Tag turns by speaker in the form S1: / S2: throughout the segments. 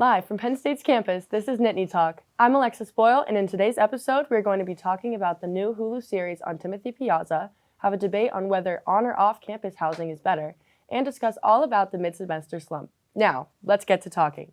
S1: Live from Penn State's campus, this is Nittany Talk. I'm Alexis Boyle, and in today's episode, we're going to be talking about the new Hulu series on Timothy Piazza, have a debate on whether on or off campus housing is better, and discuss all about the mid-semester slump. Now, let's get to talking.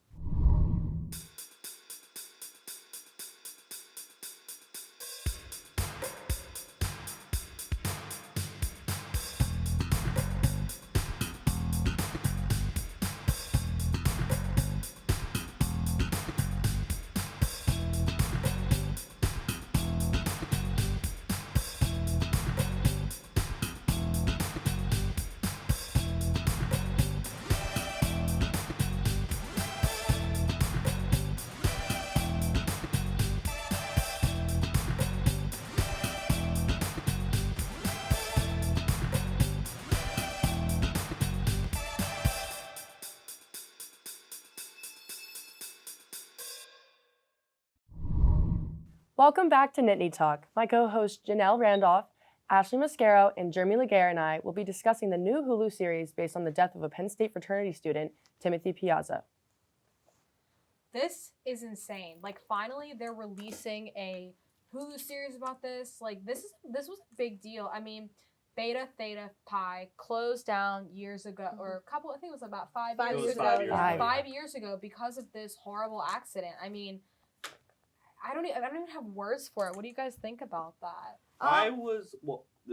S1: Welcome back to Nittany Talk. My co-hosts Janelle Randolph, Ashley Mascaro, and Jeremy Laguerre and I will be discussing the new Hulu series based on the death of a Penn State fraternity student, Timothy Piazza.
S2: This is insane. Like, finally, they're releasing a Hulu series about this. Like, this was a big deal. I mean, Beta Theta Pi closed down years ago, or a couple. I think it was about 5 years ago. 5 years ago because of this horrible accident. I mean, I don't even have words for it. What do you guys think about that?
S3: Do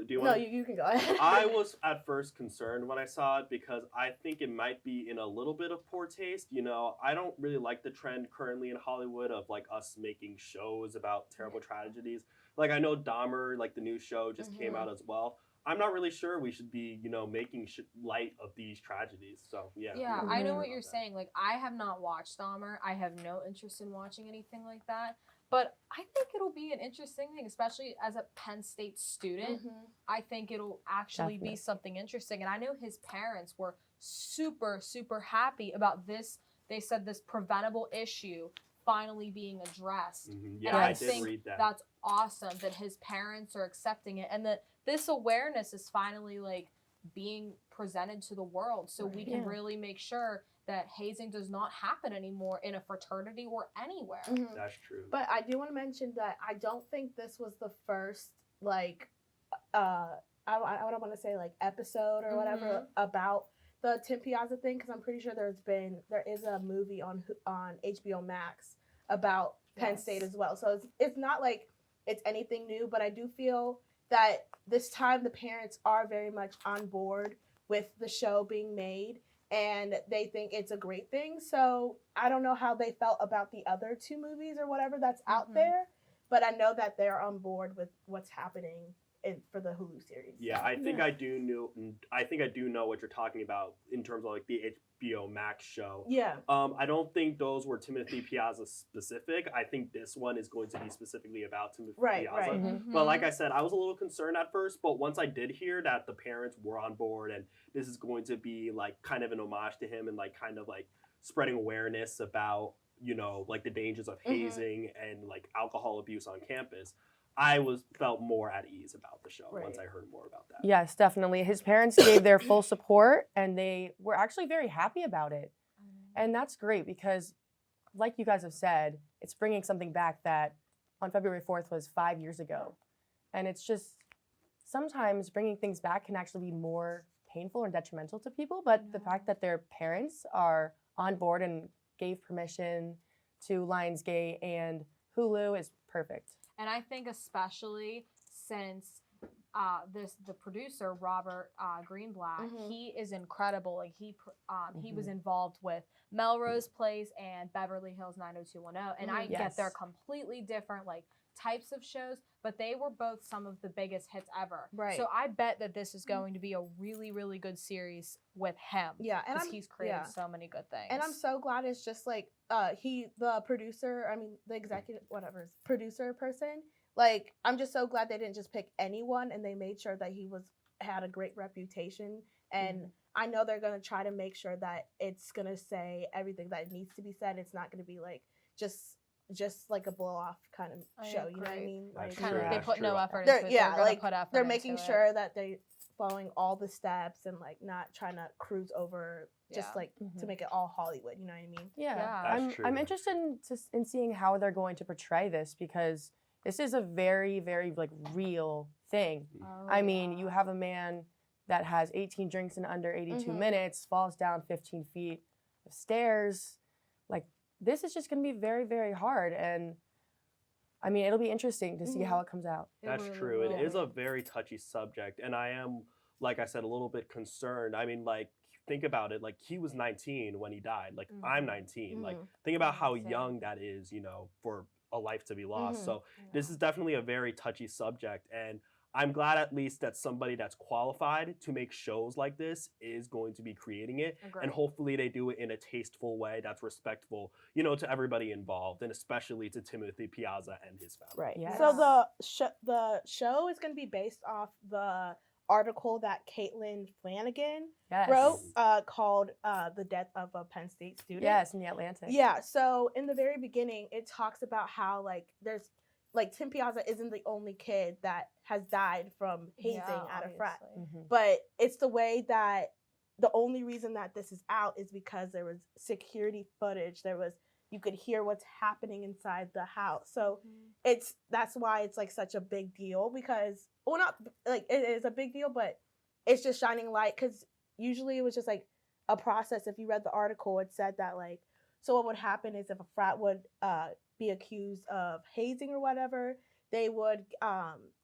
S3: you want?
S4: No, you can go ahead.
S3: I was at first concerned when I saw it because I think it might be in a little bit of poor taste. You know, I don't really like the trend currently in Hollywood of like us making shows about terrible tragedies. Like I know Dahmer, like the new show just came out as well. I'm not really sure we should be, making light of these tragedies. So, yeah.
S2: Yeah, I know what you're saying. Like, I have not watched Dahmer. I have no interest in watching anything like that. But I think it'll be an interesting thing, especially as a Penn State student. I think it'll actually be something interesting. And I know his parents were super, super happy about this. They said this preventable issue finally being addressed.
S3: Yeah,
S2: and
S3: I did read that.
S2: That's awesome that his parents are accepting it and that this awareness is finally like being presented to the world so we can really make sure that hazing does not happen anymore in a fraternity or anywhere.
S3: That's true.
S4: But I do want to mention that I don't think this was the first, like, I don't want to say, like, episode or whatever about the Tim Piazza thing, because I'm pretty sure there is a movie on HBO Max about Penn State as well. So it's not like it's anything new, but I do feel that this time the parents are very much on board with the show being made. And they think it's a great thing. So I don't know how they felt about the other two movies or whatever that's out there, but I know that they're on board with what's happening for the Hulu series.
S3: Yeah, I think I do know what you're talking about in terms of like the HBO Max show.
S4: Yeah.
S3: I don't think those were Timothy Piazza specific. I think this one is going to be specifically about Timothy Piazza.
S4: Right.
S3: But like I said, I was a little concerned at first, but once I did hear that the parents were on board and this is going to be like kind of an homage to him and like kind of like spreading awareness about, like the dangers of hazing and like alcohol abuse on campus, I felt more at ease about the show once I heard more about that.
S1: Yes, definitely. His parents gave their full support, and they were actually very happy about it. And that's great because, like you guys have said, it's bringing something back that on February 4th was 5 years ago. And it's just sometimes bringing things back can actually be more painful or detrimental to people. But the fact that their parents are on board and gave permission to Lionsgate and Hulu is perfect.
S2: And I think especially since the producer Robert Greenblatt, he is incredible. Like he was involved with Melrose Place and Beverly Hills 90210, and I get they're completely different like types of shows, but they were both some of the biggest hits ever. Right. So I bet that this is going to be a really, really good series with him.
S4: Yeah, and
S2: he's created so many good things.
S4: And I'm so glad it's just like the executive producer person. Like I'm just so glad they didn't just pick anyone, and they made sure that he had a great reputation. And I know they're gonna try to make sure that it's gonna say everything that needs to be said. It's not gonna be like just like a blow off kind of show. You know what I mean?
S3: That's
S4: like
S3: true.
S2: They put no effort into it.
S4: Yeah,
S2: they're
S4: like
S2: put effort
S4: they're making sure that following all the steps and like not trying to cruise over just
S2: Yeah.
S4: like to make it all Hollywood. You know what I mean?
S1: Yeah,
S2: Yeah.
S3: That's
S1: I'm
S3: true.
S1: interested in seeing how they're going to portray this because this is a very, very like real thing.
S2: Oh,
S1: I mean,
S2: yeah.
S1: you have a man that has 18 drinks in under 82
S4: Mhm.
S1: minutes, falls down 15 feet of stairs. Like, this is just going to be very, very hard. And I mean, it'll be interesting to see
S4: Mhm.
S1: how it comes out.
S2: It
S3: That's
S2: really
S3: true.
S2: will
S3: It is
S2: be.
S3: a very touchy subject, and I am, like I said, a little bit concerned. I mean, like, think about it. Like, he was 19 when he died. Like, I'm
S2: Mhm.
S3: 19. Like,
S4: Mhm.
S3: think about
S2: Yeah,
S3: how
S2: same.
S3: young that is, for a life to be lost.
S4: Mhm.
S3: So this is definitely a very touchy subject, and I'm glad at least that somebody that's qualified to make shows like this is going to be creating it,
S2: Agreed.
S3: and hopefully they do it in a tasteful way that's respectful, to everybody involved, and especially to Timothy Piazza and his family.
S4: Right.
S1: Yes.
S4: So the show is going to be based off the article that Caitlin Flanagan
S1: Yes.
S4: wrote called "The Death of a Penn State Student."
S1: Yes, in the Atlantic.
S4: Yeah. So in the very beginning, it talks about how like there's like Tim Piazza isn't the only kid that has died from hazing
S2: Yeah,
S4: at a frat,
S2: obviously.
S1: Mhm.
S4: but it's the way that the only reason that this is out is because there was security footage. You could hear what's happening inside the house. So that's why it's like such a big deal because not like it is a big deal, but it's just shining light because usually it was just like a process. If you read the article, it said that like so what would happen is if a frat would be accused of hazing or whatever, they would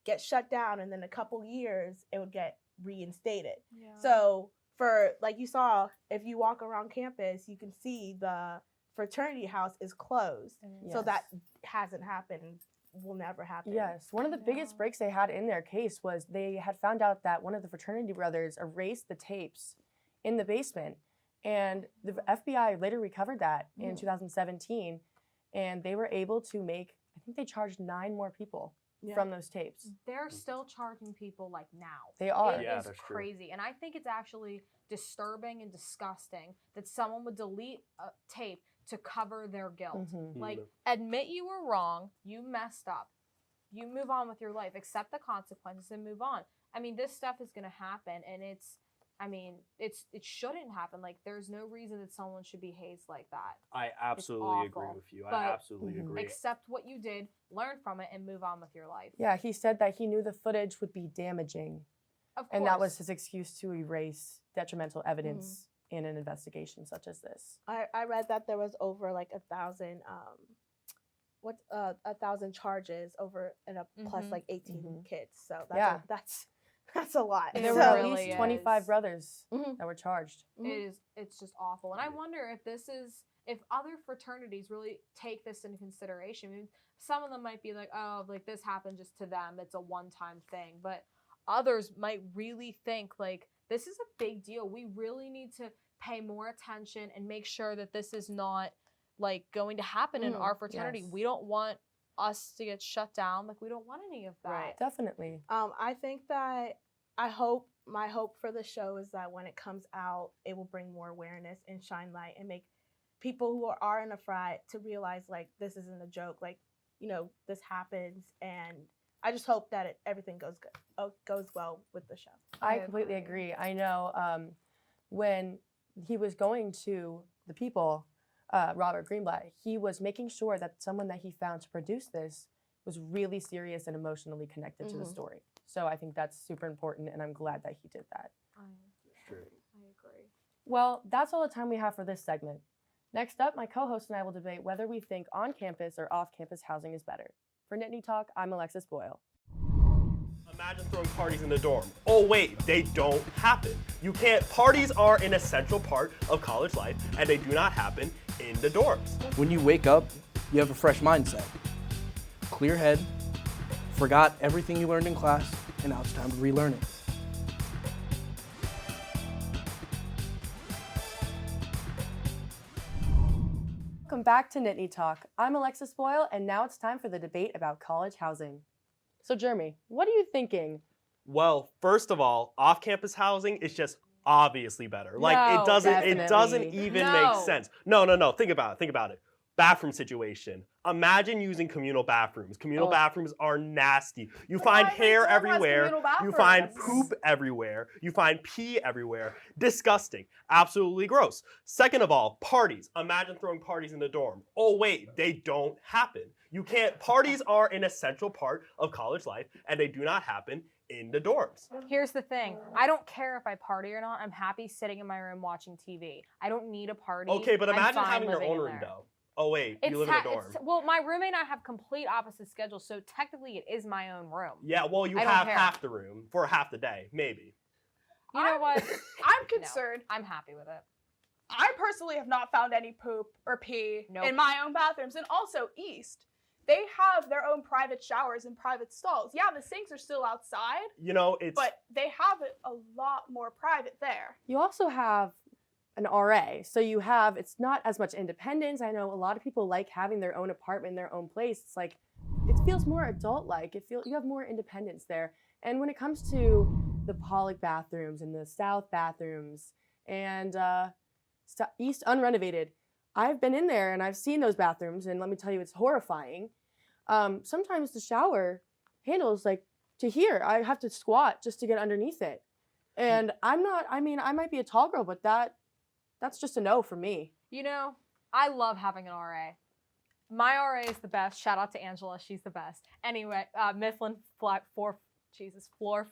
S4: get shut down, and then a couple years it would get reinstated.
S2: Yeah.
S4: So for like you saw, if you walk around campus, you can see the fraternity house is closed.
S2: And
S4: So
S1: Yes.
S4: that hasn't happened, will never happen.
S1: Yes, one of the biggest
S2: Yeah.
S1: breaks they had in their case was they had found out that one of the fraternity brothers erased the tapes in the basement. And the FBI later recovered that in 2017. And they were able to I think they charged 9 more people
S4: Yeah.
S1: from those tapes.
S2: they're still charging people like now.
S1: They are.
S2: It
S3: Yeah,
S2: is
S3: that's true.
S2: crazy. And I think it's actually disturbing and disgusting that someone would delete a tape to cover their guilt.
S1: Mhm.
S2: Like, admit you were wrong, you messed up. You move on with your life, accept the consequences and move on. I mean, this stuff is going to happen and it shouldn't happen. Like, there's no reason that someone should be hazed like that.
S3: I absolutely agree
S2: awful,
S3: with you.
S2: but-
S3: I absolutely
S1: Mhm.
S3: agree.
S2: Accept what you did, learn from it, and move on with your life.
S1: Yeah, he said that he knew the footage would be damaging.
S2: Of course.
S1: And that was his excuse to erase detrimental evidence in an investigation such as this.
S4: I read that there was over like 1,000 1,000 charges over and plus
S2: Mhm.
S4: like 18
S1: Mhm.
S4: kids. So
S1: Yeah.
S4: that's a lot.
S2: It
S1: There
S4: So-
S1: were at
S2: really
S1: least
S2: is.
S1: 25 brothers
S4: Mhm.
S1: that were charged.
S2: It's just awful. And I wonder if other fraternities really take this into consideration. I mean, some of them might be like, oh, like this happened just to them. It's a one-time thing. But others might really think like, this is a big deal. We really need to pay more attention and make sure that this is not like going to happen in our fraternity.
S1: Yes.
S2: We don't want us to get shut down. Like, we don't want any of that.
S4: Right.
S1: Definitely.
S4: I think that my hope for the show is that when it comes out, it will bring more awareness and shine light and make people who are in a frat to realize like this isn't a joke. Like, this happens, and I just hope that everything goes well with the show.
S1: I completely agree. I know when he was going to the people, Robert Greenblatt, he was making sure that someone that he found to produce this was really serious and emotionally connected to the
S4: Mhm.
S1: story. So I think that's super important, and I'm glad that he did that.
S2: I
S3: True.
S2: agree.
S1: Well, that's all the time we have for this segment. Next up, my co-host and I will debate whether we think on-campus or off-campus housing is better. For Nittany Talk, I'm Alexis Boyle.
S3: Imagine throwing parties in the dorm. Oh wait, they don't happen. You can't. Parties are an essential part of college life, and they do not happen in the dorms.
S5: When you wake up, you have a fresh mindset. Clear head, forgot everything you learned in class, and now it's time to relearn it.
S1: Welcome back to Nittany Talk. I'm Alexis Boyle, and now it's time for the debate about college housing. So, Jeremy, what are you thinking?
S3: Well, first of all, off-campus housing is just obviously better. Like
S1: No,
S3: it doesn't
S1: definitely.
S3: even
S2: No.
S3: make sense. No. Think about it. Bathroom situation. Imagine using communal bathrooms. Communal
S1: Oh.
S3: bathrooms are nasty. You
S4: But
S3: find
S4: every
S3: hair
S4: dorm has
S3: everywhere.
S4: communal
S3: You find
S4: bathrooms.
S3: poop everywhere. You find pee everywhere. Disgusting. Absolutely gross. Second of all, parties. Imagine throwing parties in the dorm. Oh wait, they don't happen. You can't. Parties are an essential part of college life, and they do not happen in the dorms.
S2: Here's the thing. I don't care if I party or not. I'm happy sitting in my room watching TV. I don't need a party.
S3: Okay, but
S2: I'm
S3: imagine
S2: fine
S3: having your
S2: living
S3: own
S2: in
S3: room
S2: there.
S3: though. Oh wait, you live in a dorm.
S2: Well, my roommate and I have complete opposite schedules, so technically it is my own room.
S3: Yeah, well, you
S2: I don't
S3: have
S2: care.
S3: half the room for half the day, maybe.
S2: You know what?
S6: I'm concerned.
S2: I'm happy with it.
S6: I personally have not found any poop or pee
S2: Nope.
S6: in my own bathrooms. And also, East, they have their own private showers and private stalls. Yeah, the sinks are still outside,
S3: You know, it's
S6: but they have it a lot more private there.
S1: You also have an RA, so you have, it's not as much independence. I know a lot of people like having their own apartment, their own place. It's like, it feels more adult-like. You have more independence there. And when it comes to the Pollock bathrooms and the South bathrooms and East unrenovated, I've been in there and I've seen those bathrooms, and let me tell you, it's horrifying. Sometimes the shower handles like to here. I have to squat just to get underneath it. And I might be a tall girl, but that's just a no for me.
S2: You know, I love having an RA. My RA is the best. Shout out to Angela. She's the best. Anyway, Mifflin floor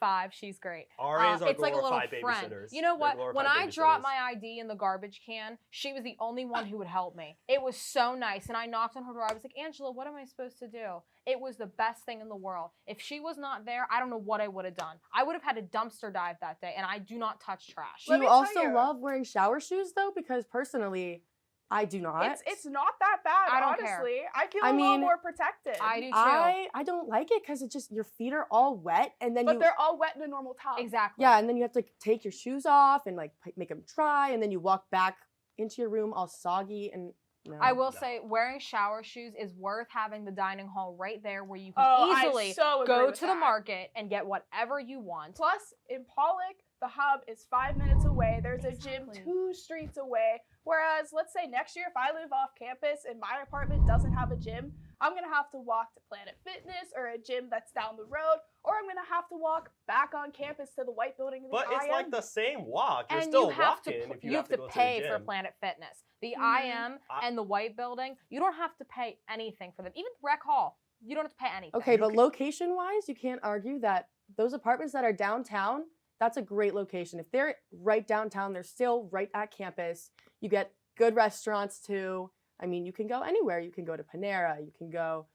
S2: 5. She's great.
S3: RAs are
S2: it's like a little
S3: glorified
S2: friend.
S3: babysitters.
S2: You know
S3: They're
S2: what? When
S3: glorified
S2: I dropped
S3: babysitters.
S2: my ID in the garbage can, she was the only one who would help me. It was so nice. And I knocked on her door. I was like, Angela, what am I supposed to do? It was the best thing in the world. If she was not there, I don't know what I would have done. I would have had a dumpster dive that day, and I do not touch trash.
S1: Do
S6: Let
S1: you
S6: me tell
S1: also
S6: you-
S1: love wearing shower shoes though? Because personally, I do not.
S6: It's not that bad,
S2: I don't care.
S6: honestly. I feel
S1: I
S6: a little
S1: mean,
S6: more protected.
S2: I do too.
S1: I don't like it because it just, your feet are all wet, and then
S6: but they're all wet in a normal tub.
S2: Exactly.
S1: yeah, and then you have to take your shoes off and like make them dry, and then you walk back into your room all soggy and. No.
S2: I will
S3: No.
S2: say wearing shower shoes is worth having the dining hall right there where you can
S6: Oh, I
S2: easily
S6: so agree
S2: go
S6: with
S2: to the
S6: that.
S2: market and get whatever you want.
S6: Plus, in Pollock, the hub is 5 minutes away. There's a gym
S2: Exactly.
S6: 2 streets away. Whereas, let's say next year, if I live off campus and my apartment doesn't have a gym, I'm going to have to walk to Planet Fitness or a gym that's down the road, or I'm going to have to walk back on campus to the white building of the
S3: But it's
S6: IM.
S3: like the same walk. You're
S2: And
S3: still
S2: you have
S3: walking
S2: to
S3: if you have to go
S2: pay
S3: to the
S2: for
S3: gym.
S2: Planet Fitness. The
S6: Mhm.
S2: IM and the white building, you don't have to pay anything for them. Even Rec Hall, you don't have to pay anything.
S1: Okay, but location-wise, you can't argue that those apartments that are downtown, that's a great location. If they're right downtown, they're still right at campus. You get good restaurants too. I mean, you can go anywhere. You can go to Panera. You can go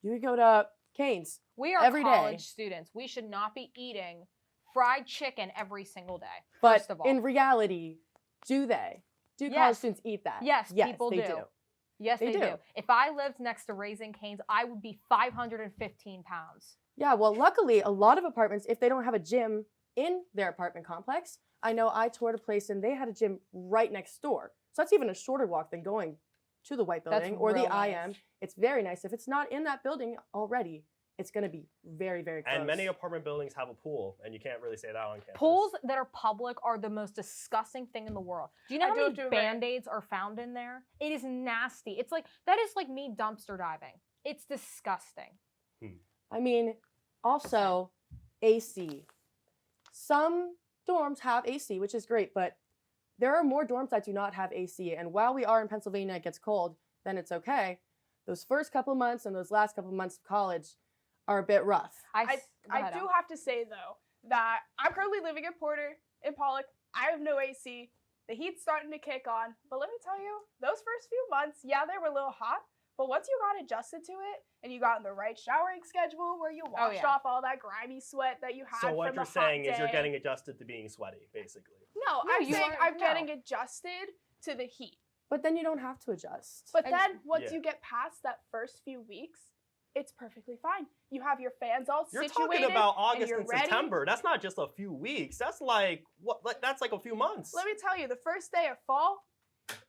S1: to Cane's.
S2: We are
S1: every day.
S2: college students. We should not be eating fried chicken every single day.
S1: But
S2: First of all.
S1: in reality, do they? Do college
S2: Yes.
S1: students eat that?
S2: Yes, people
S1: they
S2: do. Yes,
S1: They
S2: they, do.
S1: do.
S2: If I lived next to Raising Cane's, I would be 515 pounds.
S1: Yeah, well, luckily, a lot of apartments, if they don't have a gym in their apartment complex, I know I toured a place and they had a gym right next door. So that's even a shorter walk than going to the white
S2: That's
S1: building or the
S2: real
S1: IM.
S2: nice.
S1: It's very nice. If it's not in that building already, it's going to be very, very close.
S3: And many apartment buildings have a pool, and you can't really say that on campus.
S2: Pools that are public are the most disgusting thing in the world. Do you know
S6: I
S2: how
S6: do
S2: many
S6: too, right?
S2: Band-Aids are found in there? It is nasty. It's like, that is like me dumpster diving. It's disgusting.
S1: I mean, also AC. Some dorms have AC, which is great, but there are more dorms that do not have AC. And while we are in Pennsylvania, it gets cold, then it's okay. Those first couple months and those last couple months of college are a bit rough.
S6: I do have to say, though, that I'm currently living in Porter, in Pollock. I have no AC. The heat's starting to kick on. But let me tell you, those first few months, yeah, they were a little hot. But once you got adjusted to it and you got in the right showering schedule where you washed
S2: yeah.
S6: off all that grimy sweat that you had
S3: So
S6: from
S3: what
S6: the
S3: you're
S6: hot
S3: saying is you're
S6: day-
S3: getting adjusted to being sweaty, basically.
S6: No,
S2: No,
S6: I'm
S2: you
S6: saying
S2: are-
S6: I'm
S2: no.
S6: getting adjusted to the heat.
S1: But then you don't have to adjust.
S6: But
S2: And-
S6: then once
S3: Yeah.
S6: you get past that first few weeks, it's perfectly fine. You have your fans all
S3: You're
S6: situated.
S3: talking about
S6: and
S3: August
S6: you're
S3: and
S6: ready.
S3: September. That's not just a few weeks. That's like what? Like, that's like a few months.
S6: Let me tell you, the first day of fall,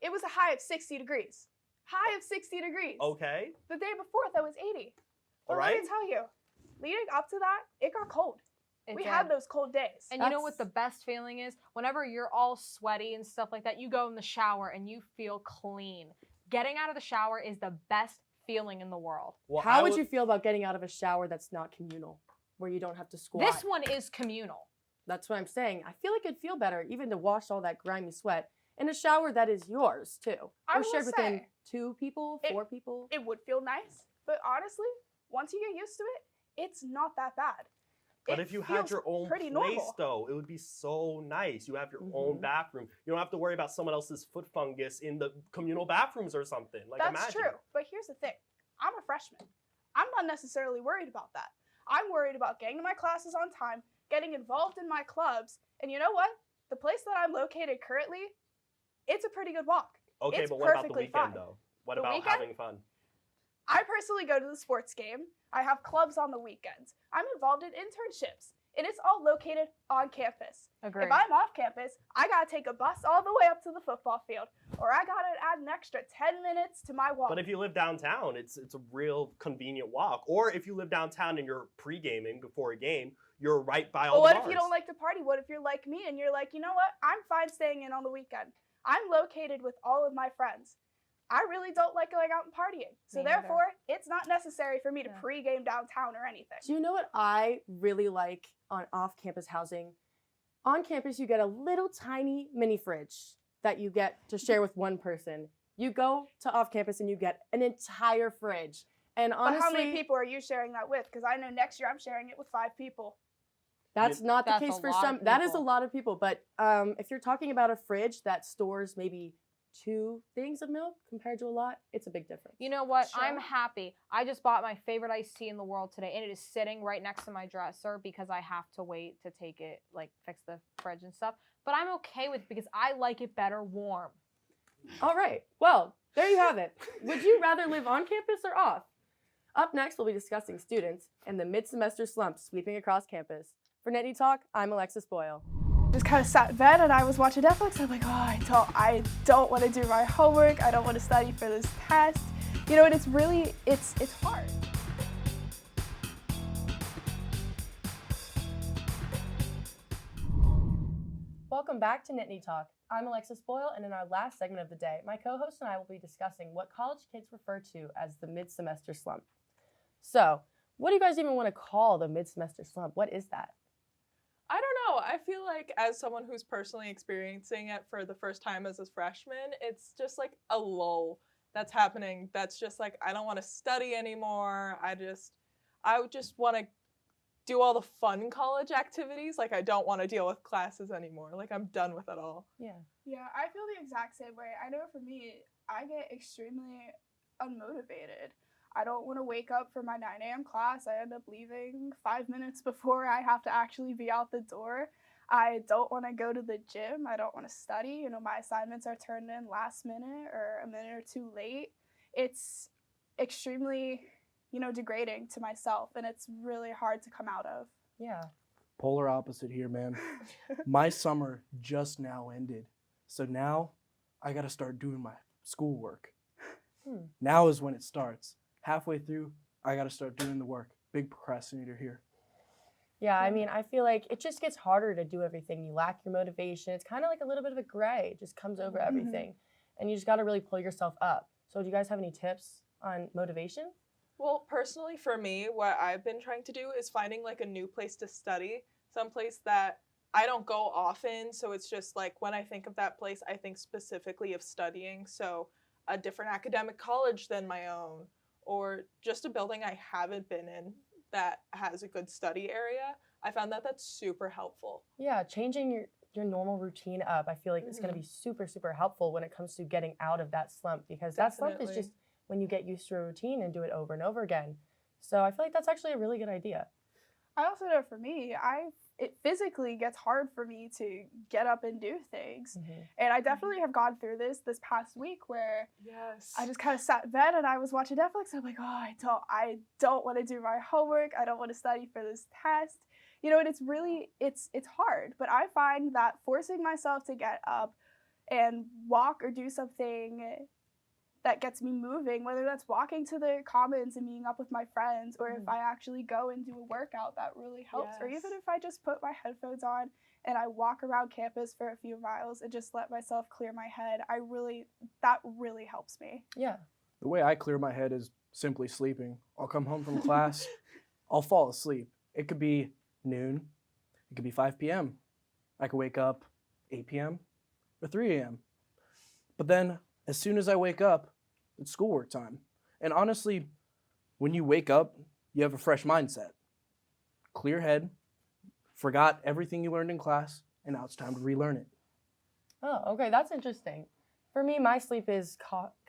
S6: it was a high of 60 degrees. High of 60 degrees.
S3: Okay.
S6: The day before, that was 80. But
S3: All
S6: let
S3: right.
S6: me tell you, leading up to that, it got cold.
S2: It
S6: We
S2: did.
S6: had those cold days.
S2: And you know what the best feeling is? Whenever you're all sweaty and stuff like that, you go in the shower and you feel clean. getting out of the shower is the best feeling in the world.
S3: Well,
S1: How would you feel about getting out of a shower that's not communal, where you don't have to squat?
S2: This one is communal.
S1: That's what I'm saying. I feel like it'd feel better even to wash all that grimy sweat in a shower that is yours too,
S6: I
S1: or
S6: will
S1: shared within
S6: say,
S1: 2 people, 4 people.
S6: It would feel nice, but honestly, once you get used to it, it's not that bad.
S3: But
S6: It
S3: if you had
S6: feels
S3: your own
S6: pretty
S3: place,
S6: normal.
S3: though, it would be so nice. You have your own bathroom. You don't have to worry about someone else's foot fungus in the communal bathrooms or something. Like,
S6: That's
S3: imagine.
S6: true. But here's the thing. I'm a freshman. I'm not necessarily worried about that. I'm worried about getting to my classes on time, getting involved in my clubs, and you know what? The place that I'm located currently, it's a pretty good walk.
S3: Okay,
S6: It's
S3: but what about the
S6: perfectly
S3: weekend,
S6: fine.
S3: though? What
S6: The
S3: about
S6: weekend?
S3: having fun?
S6: I personally go to the sports game. I have clubs on the weekends. I'm involved in internships, and it's all located on campus.
S2: Agreed.
S6: If I'm off campus, I gotta take a bus all the way up to the football field, or I gotta add an extra 10 minutes to my walk.
S3: But if you live downtown, it's a real convenient walk. Or if you live downtown and you're pre-gaming before a game, you're right by all
S6: But
S3: the
S6: what
S3: bars.
S6: if you don't like to party? What if you're like me and you're like, you know what? I'm fine staying in on the weekend. I'm located with all of my friends. I really don't like going out and partying. So
S2: Me neither.
S6: therefore, it's not necessary for me to
S2: Yeah.
S6: pre-game downtown or anything.
S1: Do you know what I really like on off-campus housing? On campus, you get a little tiny mini fridge that you get to share with one person. You go to off-campus and you get an entire fridge. And honestly,
S6: But how many people are you sharing that with? Because I know next year I'm sharing it with 5 people.
S1: that's not the
S2: That's
S1: case
S2: a
S1: for
S2: lot
S1: some.
S2: of
S1: That is a
S2: people.
S1: lot of people. But if you're talking about a fridge that stores maybe 2 things of milk compared to a lot, it's a big difference.
S2: You know what?
S6: Sure.
S2: I'm happy. I just bought my favorite iced tea in the world today, and it is sitting right next to my dresser because I have to wait to take it, like fix the fridge and stuff. But I'm okay with it because I like it better warm.
S1: All right. Well, there you have it. Would you rather live on campus or off? Up next, we'll be discussing students and the mid-semester slump sweeping across campus. For Nittany Talk, I'm Alexis Boyle.
S6: Just kind of sat in bed and I was watching Netflix. I'm like, oh, I don't want to do my homework. I don't want to study for this test. You know, and it's really, it's hard.
S1: Welcome back to Nittany Talk. I'm Alexis Boyle, and in our last segment of the day, my co-host and I will be discussing what college kids refer to as the mid-semester slump. So, what do you guys even want to call the mid-semester slump? What is that?
S7: I don't know. I feel like as someone who's personally experiencing it for the first time as a freshman, it's just like a lull that's happening. That's just like, I don't want to study anymore. I would just want to do all the fun college activities. Like, I don't want to deal with classes anymore. Like, I'm done with it all.
S1: Yeah.
S6: Yeah, I feel the exact same way. I know for me, I get extremely unmotivated. I don't want to wake up for my 9 a.m. class. I end up leaving 5 minutes before I have to actually be out the door. I don't want to go to the gym. I don't want to study. You know, my assignments are turned in last minute or a minute or 2 late. It's extremely, you know, degrading to myself, and it's really hard to come out of.
S1: Yeah.
S5: Polar opposite here, man. My summer just now ended. So now I got to start doing my schoolwork. Now is when it starts. Halfway through, I got to start doing the work. Big procrastinator here.
S1: Yeah, I mean, I feel like it just gets harder to do everything. You lack your motivation. It's kind of like a little bit of a gray. It just comes over everything. And you just got to really pull yourself up. So do you guys have any tips on motivation?
S7: Well, personally for me, what I've been trying to do is finding like a new place to study, someplace that I don't go often. So it's just like when I think of that place, I think specifically of studying. So a different academic college than my own, or just a building I haven't been in that has a good study area. I found that that's super helpful.
S1: Yeah, changing your normal routine up, I feel like it's going to be super, super helpful when it comes to getting out of that slump, because that slump is
S7: Definitely.
S1: just when you get used to a routine and do it over and over again. So I feel like that's actually a really good idea.
S6: I also know for me, it physically gets hard for me to get up and do things. And I definitely have gone through this past week where
S7: Yes.
S6: I just kind of sat in bed and I was watching Netflix. I'm like, oh, I don't want to do my homework. I don't want to study for this test. You know, and it's really, it's hard. But I find that forcing myself to get up and walk or do something that gets me moving, whether that's walking to the commons and meeting up with my friends, or if I actually go and do a workout, that really helps. Or
S7: Yes.
S6: even if I just put my headphones on and I walk around campus for a few miles and just let myself clear my head, that really helps me.
S1: Yeah.
S5: The way I clear my head is simply sleeping. I'll come home from class, I'll fall asleep. It could be noon, it could be 5 p.m. I could wake up 8 p.m. or 3 a.m. But then, as soon as I wake up, it's schoolwork time. And honestly, when you wake up, you have a fresh mindset. Clear head, forgot everything you learned in class, and now it's time to relearn it.
S1: Oh, okay. That's interesting. For me, my sleep is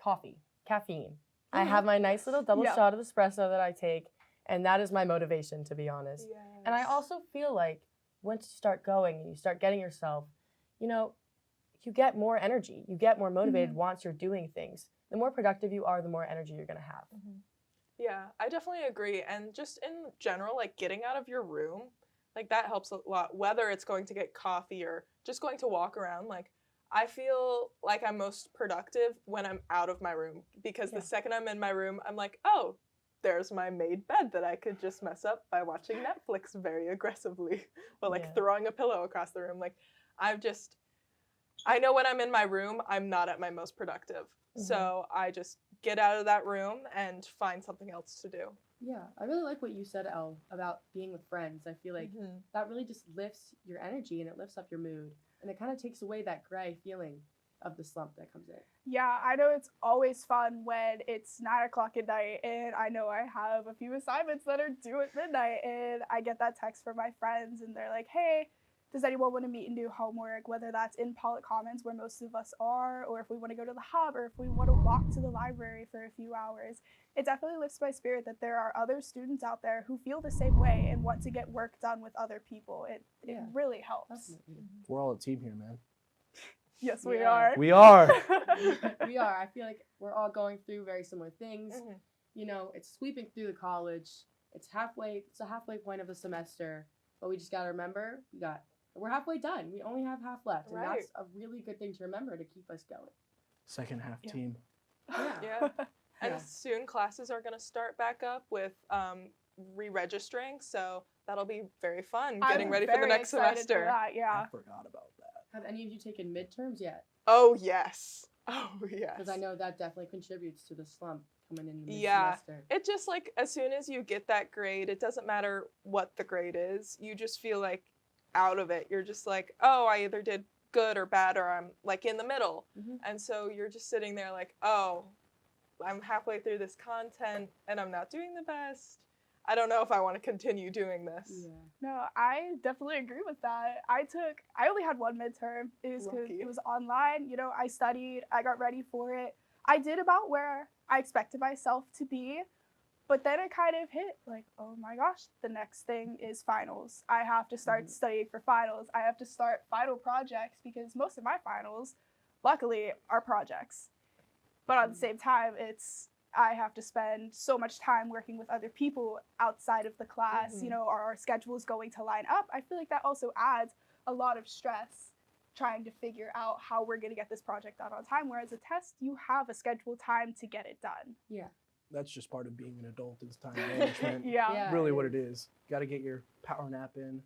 S1: coffee, caffeine. I have my nice little double
S6: Yeah.
S1: shot of espresso that I take, and that is my motivation, to be honest. And I also feel like once you start going and you start getting yourself, you get more energy. You get more motivated once you're doing things. The more productive you are, the more energy you're going to have.
S7: Yeah, I definitely agree. And just in general, like getting out of your room, like that helps a lot, whether it's going to get coffee or just going to walk around. Like I feel like I'm most productive when I'm out of my room, because the second I'm in my room, I'm like, oh, there's my made bed that I could just mess up by watching Netflix very aggressively, or like throwing a pillow across the room. Like I know when I'm in my room, I'm not at my most productive. So I just get out of that room and find something else to do.
S1: Yeah, I really like what you said, Elle, about being with friends. I feel like that really just lifts your energy and it lifts up your mood. And it kind of takes away that gray feeling of the slump that comes in.
S6: Yeah, I know it's always fun when it's 9 o'clock at night and I know I have a few assignments that are due at midnight, and I get that text from my friends and they're like, hey, does anyone want to meet and do homework, whether that's in Pollock Commons where most of us are, or if we want to go to the hub, or if we want to walk to the library for a few hours. It definitely lifts my spirit that there are other students out there who feel the same way and want to get work done with other people. It really helps.
S1: Definitely.
S5: We're all a team here, man.
S6: Yes, we
S1: Yeah.
S6: are.
S5: We are.
S1: We are. I feel like we're all going through very similar things. It's sweeping through the college. It's a halfway point of a semester, but we just got to remember we're halfway done. We only have half left, and that's a really good thing to remember to keep us going.
S5: Second half team.
S7: Yeah. And soon classes are going to start back up with re-registering, so that'll be very fun, getting ready for the next semester.
S6: I
S5: forgot about that.
S1: Have any of you taken midterms yet?
S7: Oh, yes.
S1: Because I know that definitely contributes to the slump coming in the
S7: Yeah.
S1: mid-semester.
S7: It just like, as soon as you get that grade, it doesn't matter what the grade is. You just feel like out of it. You're just like, oh, I either did good or bad, or I'm like in the middle. And so you're just sitting there like, oh, I'm halfway through this content and I'm not doing the best. I don't know if I want to continue doing this.
S1: Yeah.
S6: No, I definitely agree with that. I only had one midterm. It was because
S7: Lucky.
S6: it was online. I studied, I got ready for it. I did about where I expected myself to be, but then it kind of hit like, oh my gosh, the next thing is finals. I have to start studying for finals. I have to start final projects, because most of my finals, luckily, are projects. But at the same time, I have to spend so much time working with other people outside of the class. Our schedules going to line up. I feel like that also adds a lot of stress trying to figure out how we're going to get this project done on time. Whereas a test, you have a scheduled time to get it done.
S1: Yeah.
S5: That's just part of being an adult, is time management.
S6: Yeah.
S5: Really what it is. You got to get your power nap in,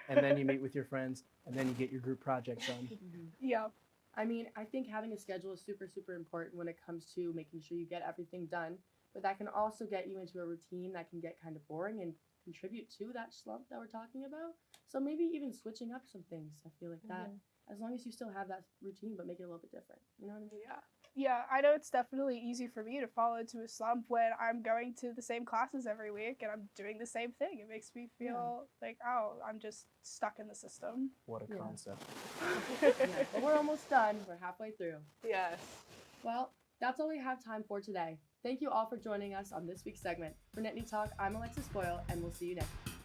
S5: and then you meet with your friends, and then you get your group project done.
S6: Yeah.
S1: I mean, I think having a schedule is super, super important when it comes to making sure you get everything done. But that can also get you into a routine that can get kind of boring and contribute to that slump that we're talking about. So maybe even switching up some things. I feel like that, as long as you still have that routine, but make it a little bit different. You know what I mean?
S7: Yeah.
S6: Yeah, I know it's definitely easy for me to fall into a slump when I'm going to the same classes every week and I'm doing the same thing. It makes me feel like, oh, I'm just stuck in the system.
S5: What a concept.
S1: But we're almost done. We're halfway through.
S7: Yes.
S1: Well, that's all we have time for today. Thank you all for joining us on this week's segment. For Nittany Talk, I'm Alexis Boyle, and we'll see you next week.